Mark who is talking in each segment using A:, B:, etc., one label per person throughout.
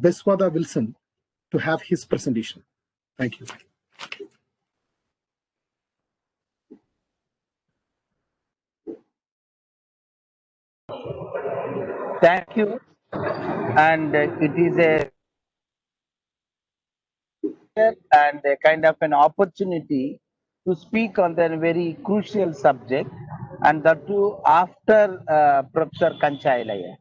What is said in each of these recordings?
A: Beswada Wilson to have his presentation. Thank you.
B: Thank you. And it is a kind of an opportunity to speak on the very crucial subject, and that too after Professor Kanchailaya,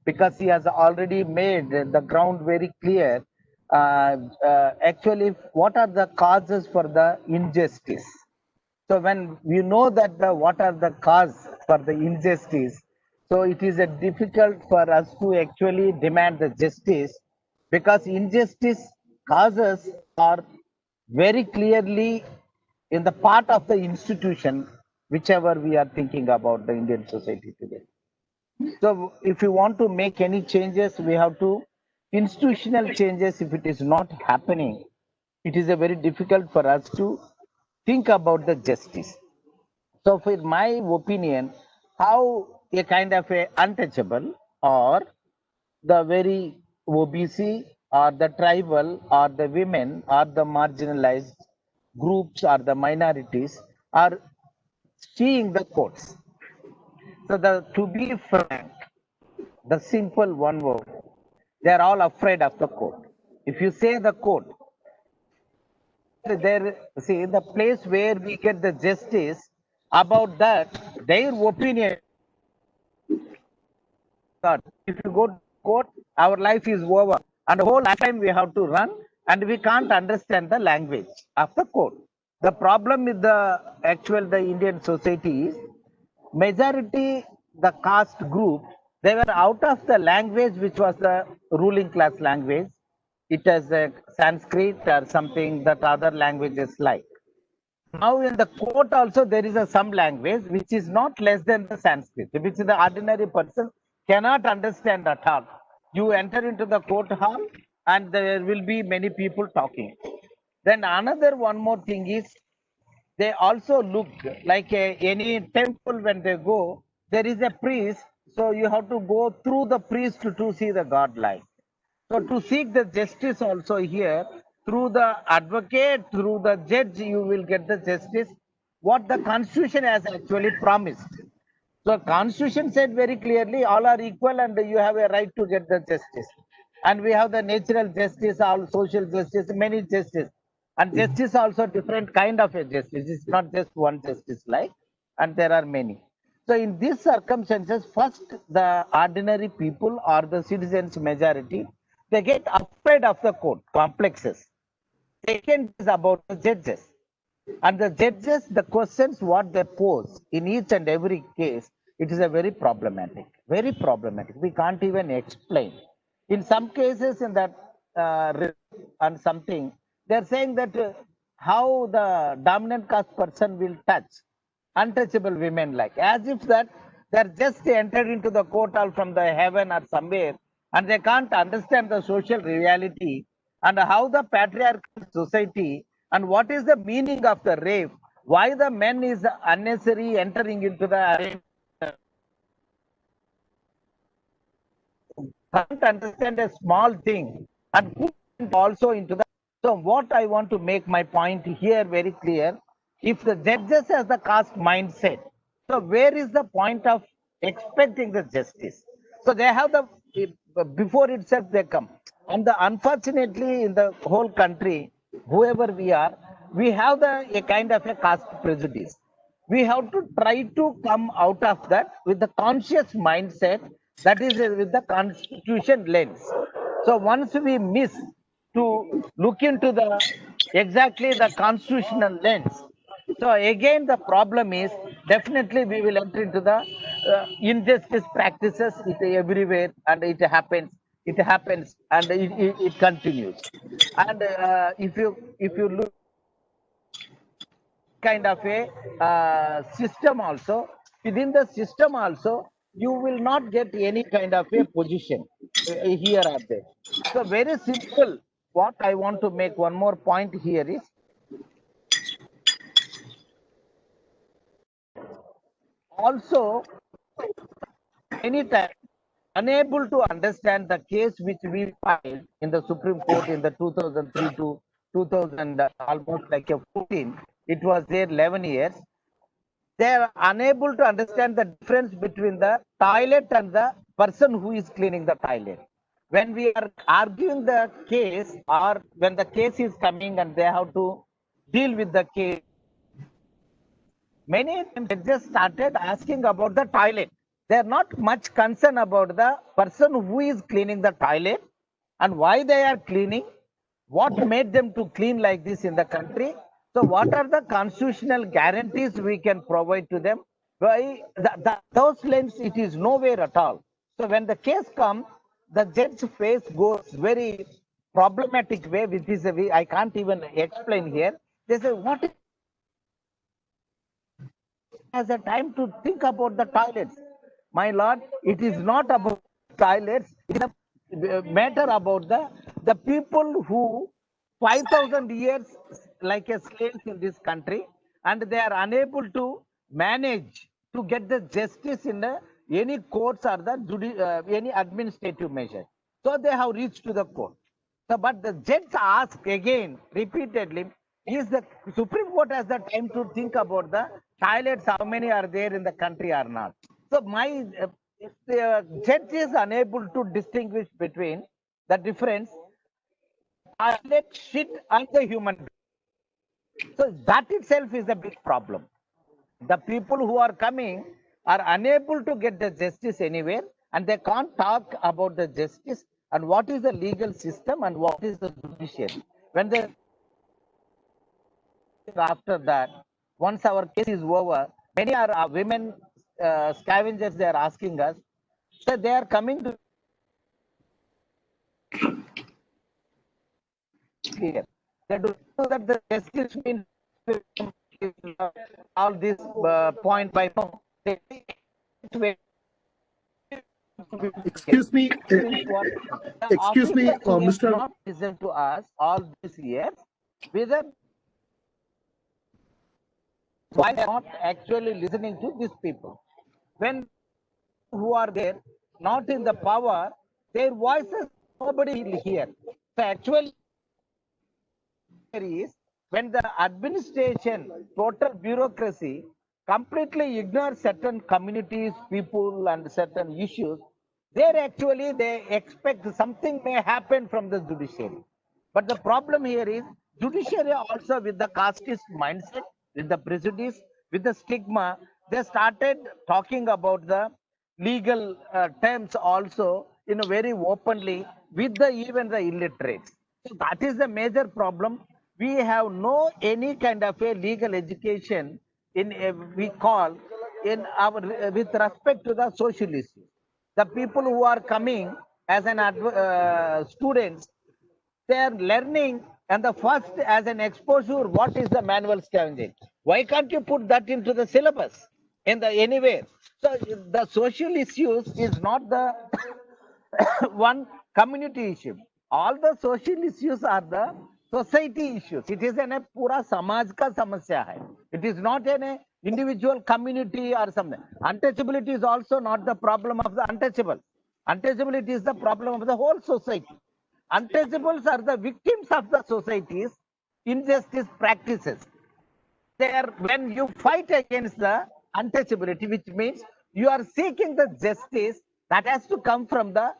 B: because he has already made the ground very clear. Actually, what are the causes for the injustice? So when we know that what are the cause for the injustice, so it is difficult for us to actually demand the justice, because injustice causes are very clearly in the part of the institution, whichever we are thinking about the Indian society today. So if you want to make any changes, we have to institutional changes. If it is not happening, it is a very difficult for us to think about the justice. So, for my opinion, how a kind of a untouchable or the very OBC or the tribal or the women or the marginalized groups or the minorities are seeing the courts. So, to be frank, the simple one word, they are all afraid of the court. If you say the court, there, see, the place where we get the justice about that, their opinion. God, if you go to court, our life is over, and the whole lifetime we have to run, and we can't understand the language of the court. The problem with the actual the Indian society is majority the caste group, they were out of the language which was the ruling class language. It is a Sanskrit or something that other languages like. Now in the court also there is some language which is not less than the Sanskrit, which the ordinary person cannot understand at all. You enter into the court hall and there will be many people talking. Then another one more thing is, they also look like any temple. When they go, there is a priest, so you have to go through the priest to see the god light. So to seek the justice also here, through the advocate, through the judge, you will get the justice, what the constitution has actually promised. So constitution said very clearly, all are equal and you have a right to get the justice. And we have the natural justice, all social justice, many justice. And justice also different kind of a justice. It's not just one justice like, and there are many. So in these circumstances, first the ordinary people or the citizens majority, they get afraid of the court complexes. Second is about the judges. And the judges, the questions what they pose in each and every case, it is a very problematic, very problematic. We can't even explain. In some cases, in that and something, they're saying that how the dominant caste person will touch untouchable women, like as if that they're just entered into the court hall from the heaven or somewhere, and they can't understand the social reality and how the patriarchal society and what is the meaning of the rape, why the men is unnecessary entering into the can't understand a small thing and put also into the. So what I want to make my point here very clear, if the judges has the caste mindset, so where is the point of expecting the justice? So they have the, before itself they come. And unfortunately in the whole country, whoever we are, we have a kind of a caste prejudice. We have to try to come out of that with the conscious mindset, that is with the constitution lens. So once we miss to look into the exactly the constitutional lens, so again the problem is definitely we will enter into the injustice practices it everywhere, and it happens and it continues. And if you look kind of a system also, within the system also you will not get any kind of a position here or there. So very simple, what I want to make one more point here is, also anytime unable to understand the case which we filed in the Supreme Court in the 2003 to 2000, almost like a 14. It was there 11 years. They are unable to understand the difference between the toilet and the person who is cleaning the toilet. When we are arguing the case, or when the case is coming and they have to deal with the case, many times they just started asking about the toilet. They are not much concerned about the person who is cleaning the toilet and why they are cleaning, what made them to clean like this in the country. So what are the constitutional guarantees we can provide to them? Why those lens, it is nowhere at all. So when the case comes, the judge's face goes very problematic way, which is a way I can't even explain here. They say, what has a time to think about the toilets? My lord, it is not about toilets. It is a matter about the people who 5,000 years like a slaves in this country, and they are unable to manage to get the justice in any courts or the any administrative measure. So they have reached to the court. So, but the judge asked again repeatedly, is the Supreme Court has the time to think about the toilets, how many are there in the country or not? So my if the judge is unable to distinguish between the difference toilet shit and the human being. So that itself is a big problem. The people who are coming are unable to get the justice anywhere, and they can't talk about the justice and what is the legal system and what is the judiciary. When they after that, once our case is over, many are women scavengers. They are asking us, so they are coming to here. They do know that the justice means all this point by point.
A: Excuse me, excuse me, Mr.
B: Not listen to us all these years. Whether why they are not actually listening to these people? When who are there, not in the power, their voices nobody will hear. So actually, is when the administration, total bureaucracy, completely ignores certain communities, people, and certain issues, there actually they expect something may happen from the judiciary. But the problem here is judiciary also with the casteist mindset, with the prejudice, with the stigma, they started talking about the legal terms also in a very openly with the even the illiterates. So that is the major problem. We have no any kind of a legal education in a, we call in our with respect to the social issues. The people who are coming as an students, they are learning, and the first as an exposure, what is the manual scavenging? Why can't you put that into the syllabus in the anywhere? So the social issues is not the one community issue. All the social issues are the society issues. It is a pura samaj ka samasya hai. It is not an individual community or something. Untouchability is also not the problem of the untouchable. Untouchability is the problem of the whole society. Untouchables are the victims of the society's injustice practices. There, when you fight against the untouchability, which means you are seeking the justice that has to come from the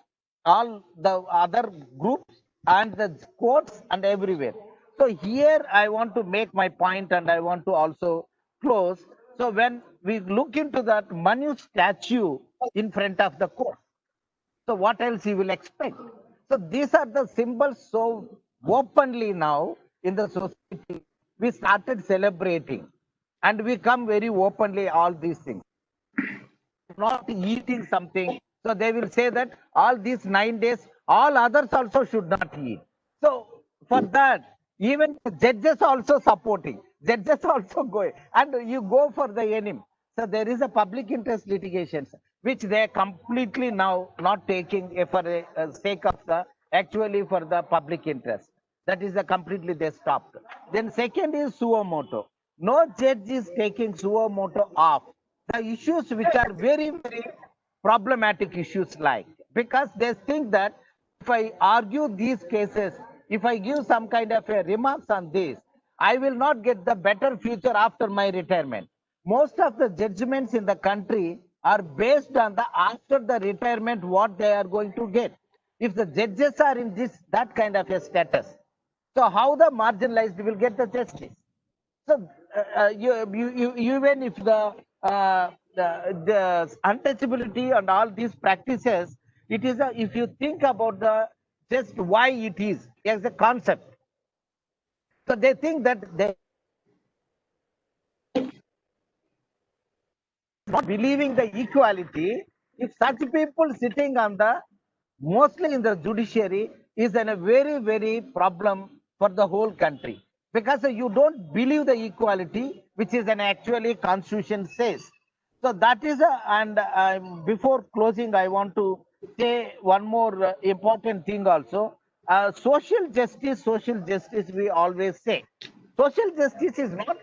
B: all the other groups and the courts and everywhere. So here I want to make my point, and I want to also close. So when we look into that Manu statue in front of the court, so what else you will expect? So these are the symbols so openly now in the society. We started celebrating, and we come very openly all these things. Not eating something. So they will say that all these 9 days, all others also should not eat. So for that, even judges also supporting, judges also going, and you go for the enemy. So there is a public interest litigation, which they completely now not taking for the sake of the actually for the public interest. That is a completely they stopped. Then second is suo moto. No judge is taking suo moto off the issues which are very, very problematic issues like because they think that if I argue these cases, if I give some kind of a remarks on this, I will not get the better future after my retirement. Most of the judgments in the country are based on the after the retirement what they are going to get. If the judges are in this that kind of a status, so how the marginalized will get the justice? So even if the untouchability and all these practices, it is if you think about the just why it is as a concept. So they think that they not believing the equality. If such people sitting on the mostly in the judiciary is a very problem for the whole country, because you don't believe the equality which is an actually constitution says. So that is a, and before closing I want to say one more important thing also. Social justice we always say. Social justice is not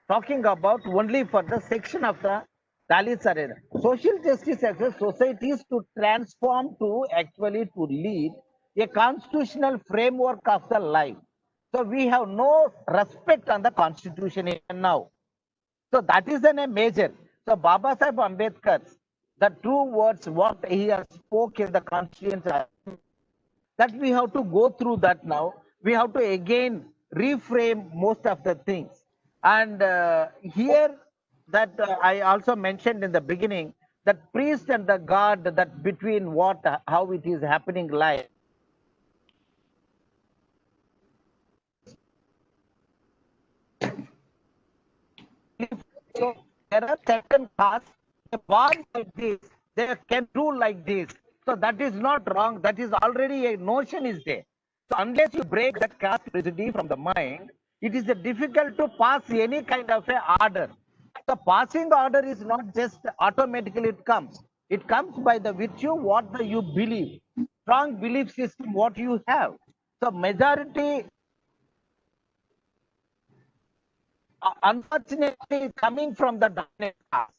B: talking about only for the section of the Dalits arena. Social justice as a society is to transform to actually to lead a constitutional framework of the life. So we have no respect on the constitution even now. So that is a major. So Baba Sahib Ambedkar, the true words what he has spoke in the constitution, that we have to go through that now. We have to again reframe most of the things. And here that I also mentioned in the beginning, that priest and the god, that between what, how it is happening live. So there are certain castes, they born like this, they can do like this. So that is not wrong. That is already a notion is there. So unless you break that caste prejudice from the mind, it is difficult to pass any kind of a order. The passing order is not just automatically it comes. It comes by the virtue what the you believe, strong belief system what you have. So majority unfortunately coming from the dominant caste,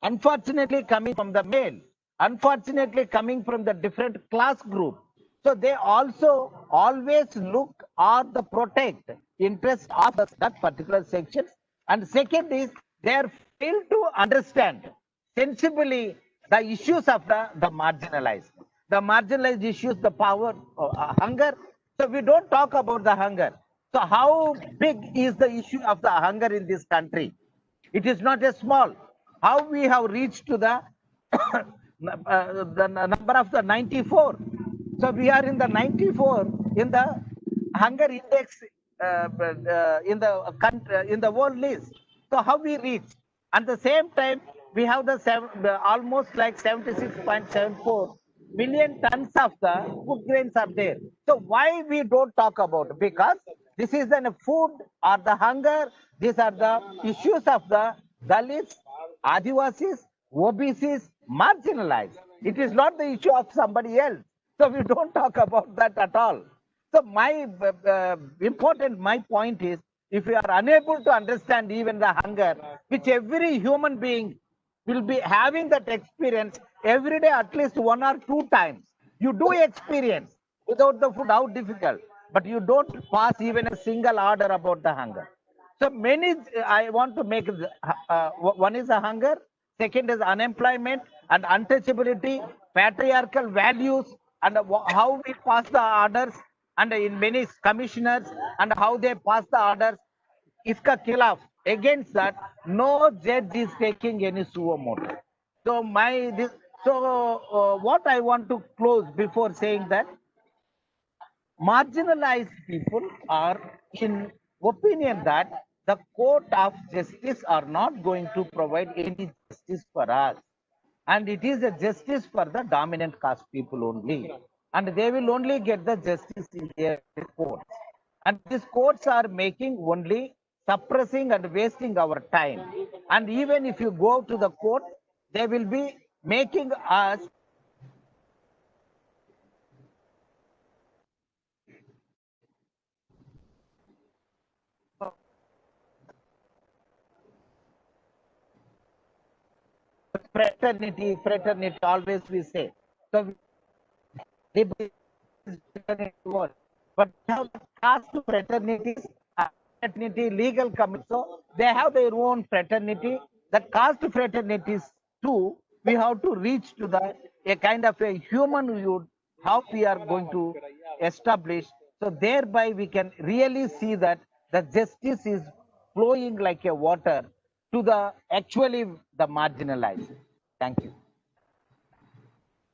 B: unfortunately coming from the male, unfortunately coming from the different class group. So they also always look or the protect interest of that particular section. And second is they are failed to understand sensibly the issues of the marginalized. The marginalized issues, the power, hunger. So we don't talk about the hunger. So how big is the issue of the hunger in this country? It is not a small. How we have reached to the the number of the 94. So we are in the 94 in the hunger index in the country in the world list. So how we reach? At the same time, we have the almost like 76.74 million tons of the food grains are there. So why we don't talk about it? Because this is the food or the hunger. These are the issues of the Dalits, Adivasis, OBCs, marginalized. It is not the issue of somebody else. So we don't talk about that at all. So my my point is, if we are unable to understand even the hunger, which every human being will be having that experience every day, at least 1 or 2 times. You do experience without the food, how difficult, but you don't pass even a single order about the hunger. So many, I want to make one is a hunger, second is unemployment and untouchability, patriarchal values, and how we pass the orders, and in many commissioners, and how they pass the orders. इसका खिलाफ against that no judge is taking any suo motu. So what I want to close before saying that marginalized people are in opinion that the court of justice are not going to provide any justice for us, and it is a justice for the dominant caste people only, and they will only get the justice in their courts, and these courts are making only suppressing and wasting our time. And even if you go to the court, they will be making us fraternity, always we say. So Liberty is written in the world. But we have the caste fraternities, fraternity, legal committee. So they have their own fraternity. The caste fraternities too, we have to reach to the a kind of a humanhood, how we are going to establish. So thereby we can really see that the justice is flowing like a water to the actually the marginalized. Thank you.